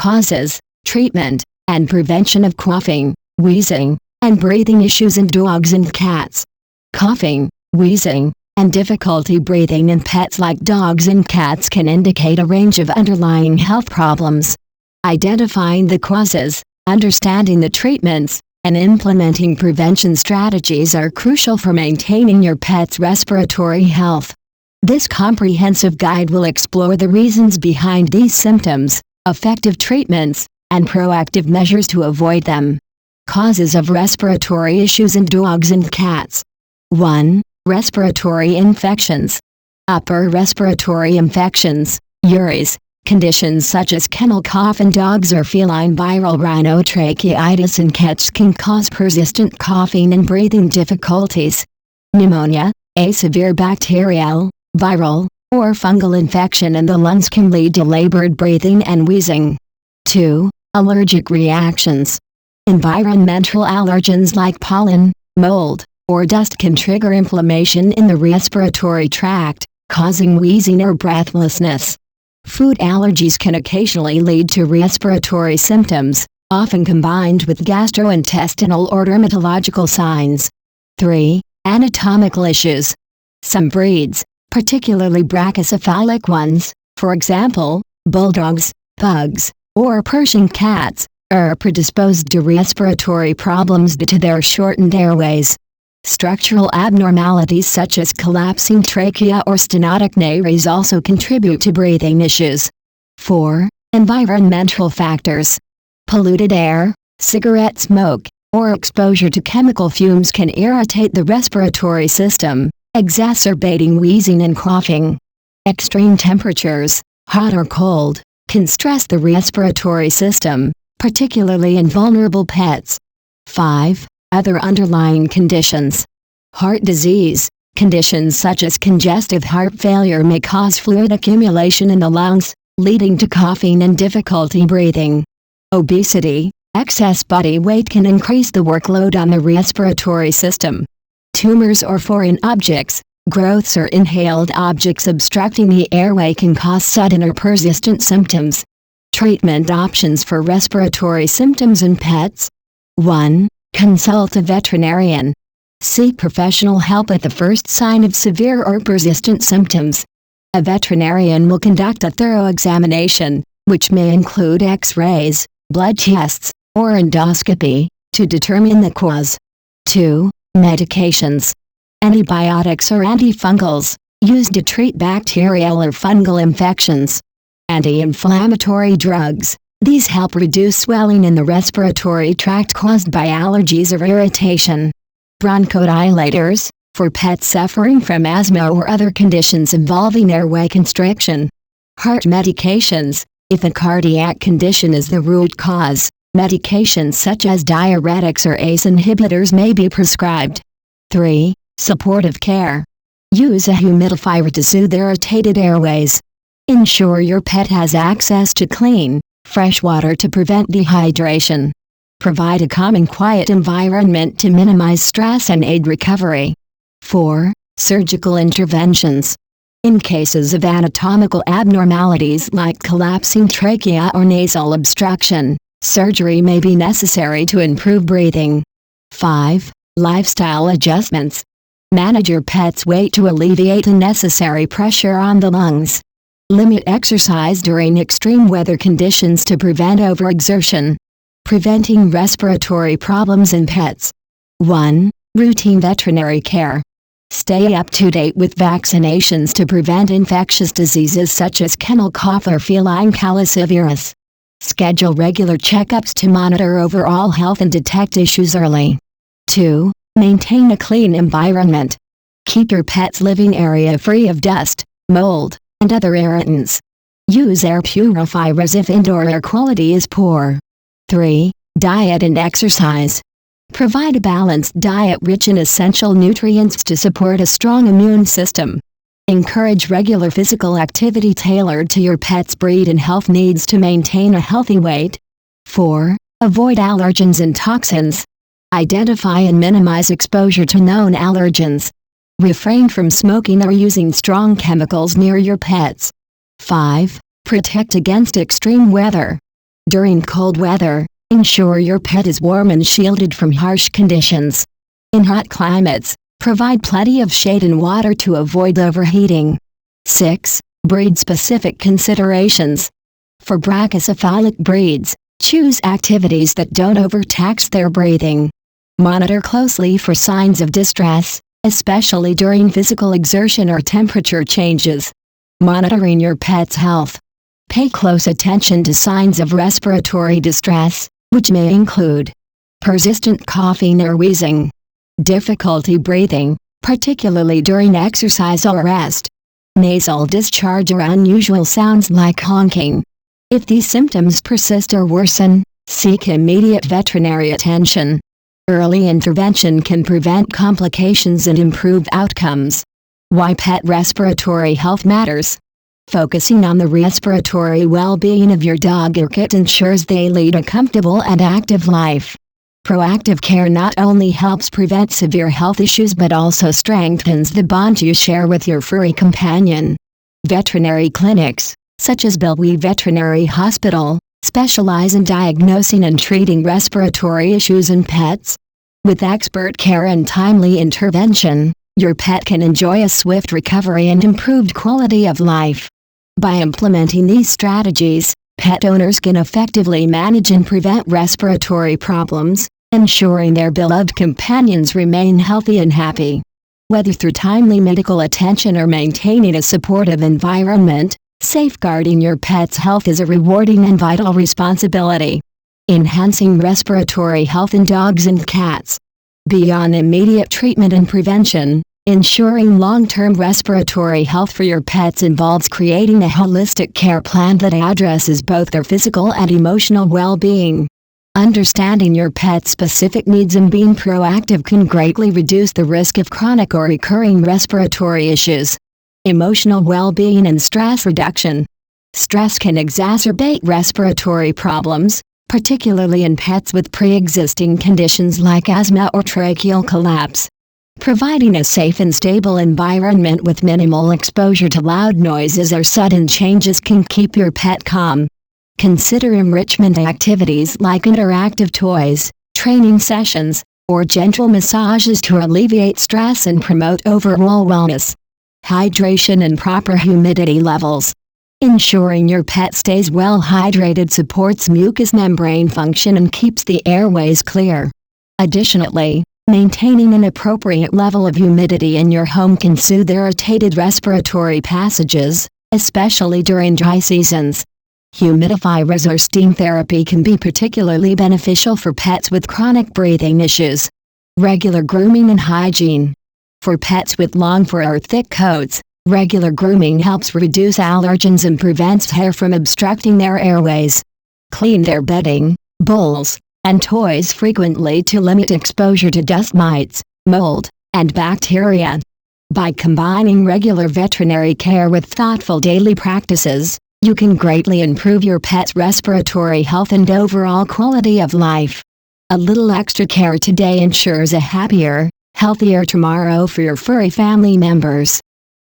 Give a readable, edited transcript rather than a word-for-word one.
Causes, treatment, and prevention of coughing, wheezing, and breathing issues in dogs and cats. Coughing, wheezing, and difficulty breathing in pets like dogs and cats can indicate a range of underlying health problems. Identifying the causes, understanding the treatments, and implementing prevention strategies are crucial for maintaining your pet's respiratory health. This comprehensive guide will explore the reasons behind these symptoms, effective treatments, and proactive measures to avoid them. Causes of respiratory issues in dogs and cats. 1. Respiratory infections. Upper respiratory infections, URIs, conditions such as kennel cough in dogs or feline viral rhinotracheitis in cats can cause persistent coughing and breathing difficulties. Pneumonia, a severe bacterial, viral, or fungal infection in the lungs can lead to labored breathing and wheezing. 2. Allergic reactions. Environmental allergens like pollen, mold, or dust can trigger inflammation in the respiratory tract, causing wheezing or breathlessness. Food allergies can occasionally lead to respiratory symptoms, often combined with gastrointestinal or dermatological signs. 3. Anatomical issues. Some breeds, particularly brachycephalic ones, for example, bulldogs, pugs, or Persian cats, are predisposed to respiratory problems due to their shortened airways. Structural abnormalities such as collapsing trachea or stenotic nares also contribute to breathing issues. 4. Environmental factors. Polluted air, cigarette smoke, or exposure to chemical fumes can irritate the respiratory system, exacerbating wheezing and coughing. Extreme temperatures, hot or cold, can stress the respiratory system, particularly in vulnerable pets. 5. Other underlying conditions. Heart disease. Conditions such as congestive heart failure may cause fluid accumulation in the lungs, leading to coughing and difficulty breathing. Obesity. Excess body weight can increase the workload on the respiratory system. Tumors or foreign objects, growths or inhaled objects obstructing the airway can cause sudden or persistent symptoms. Treatment options for respiratory symptoms in pets. 1. Consult a veterinarian. Seek professional help at the first sign of severe or persistent symptoms. A veterinarian will conduct a thorough examination, which may include X-rays, blood tests, or endoscopy, to determine the cause. 2. Medications. Antibiotics or antifungals, used to treat bacterial or fungal infections. Anti-inflammatory drugs. These help reduce swelling in the respiratory tract caused by allergies or irritation. Bronchodilators, for pets suffering from asthma or other conditions involving airway constriction. Heart medications. If a cardiac condition is the root cause, medications such as diuretics or ACE inhibitors may be prescribed. 3. Supportive care. Use a humidifier to soothe irritated airways. Ensure your pet has access to clean, fresh water to prevent dehydration. Provide a calm and quiet environment to minimize stress and aid recovery. 4. Surgical interventions. In cases of anatomical abnormalities like collapsing trachea or nasal obstruction, surgery may be necessary to improve breathing. 5. Lifestyle adjustments. Manage your pet's weight to alleviate unnecessary pressure on the lungs. Limit exercise during extreme weather conditions to prevent overexertion. Preventing respiratory problems in pets. 1. Routine veterinary care. Stay up to date with vaccinations to prevent infectious diseases such as kennel cough or feline calicivirus. Schedule regular checkups to monitor overall health and detect issues early. 2. Maintain a clean environment. Keep your pet's living area free of dust, mold, and other irritants. Use air purifiers if indoor air quality is poor. 3. Diet and exercise. Provide a balanced diet rich in essential nutrients to support a strong immune system. Encourage regular physical activity tailored to your pet's breed and health needs to maintain a healthy weight. 4. Avoid allergens and toxins. Identify and minimize exposure to known allergens. Refrain from smoking or using strong chemicals near your pets. 5. Protect against extreme weather. During cold weather, ensure your pet is warm and shielded from harsh conditions. In hot climates, provide plenty of shade and water to avoid overheating. 6. Breed-specific considerations. For brachycephalic breeds, choose activities that don't overtax their breathing. Monitor closely for signs of distress, especially during physical exertion or temperature changes. Monitoring your pet's health. Pay close attention to signs of respiratory distress, which may include persistent coughing or wheezing, difficulty breathing, particularly during exercise or rest, nasal discharge or unusual sounds like honking. If these symptoms persist or worsen, seek immediate veterinary attention. Early intervention can prevent complications and improve outcomes. Why pet respiratory health matters. Focusing on the respiratory well-being of your dog or cat ensures they lead a comfortable and active life. Proactive care not only helps prevent severe health issues but also strengthens the bond you share with your furry companion. Veterinary clinics, such as Bellevue Veterinary Hospital, specialize in diagnosing and treating respiratory issues in pets. With expert care and timely intervention, your pet can enjoy a swift recovery and improved quality of life. By implementing these strategies, pet owners can effectively manage and prevent respiratory problems, ensuring their beloved companions remain healthy and happy. Whether through timely medical attention or maintaining a supportive environment, safeguarding your pet's health is a rewarding and vital responsibility. Enhancing respiratory health in dogs and cats. Beyond immediate treatment and prevention, ensuring long-term respiratory health for your pets involves creating a holistic care plan that addresses both their physical and emotional well-being. Understanding your pet's specific needs and being proactive can greatly reduce the risk of chronic or recurring respiratory issues. Emotional well-being and stress reduction. Stress can exacerbate respiratory problems, particularly in pets with pre-existing conditions like asthma or tracheal collapse. Providing a safe and stable environment with minimal exposure to loud noises or sudden changes can keep your pet calm. Consider enrichment activities like interactive toys, training sessions, or gentle massages to alleviate stress and promote overall wellness. Hydration and proper humidity levels. Ensuring your pet stays well hydrated supports mucous membrane function and keeps the airways clear. Additionally, maintaining an appropriate level of humidity in your home can soothe irritated respiratory passages, especially during dry seasons. Humidifiers or steam therapy can be particularly beneficial for pets with chronic breathing issues. Regular grooming and hygiene. For pets with long fur or thick coats, regular grooming helps reduce allergens and prevents hair from obstructing their airways. Clean their bedding, bowls, and toys frequently to limit exposure to dust mites, mold, and bacteria. By combining regular veterinary care with thoughtful daily practices, you can greatly improve your pet's respiratory health and overall quality of life. A little extra care today ensures a happier, healthier tomorrow for your furry family members.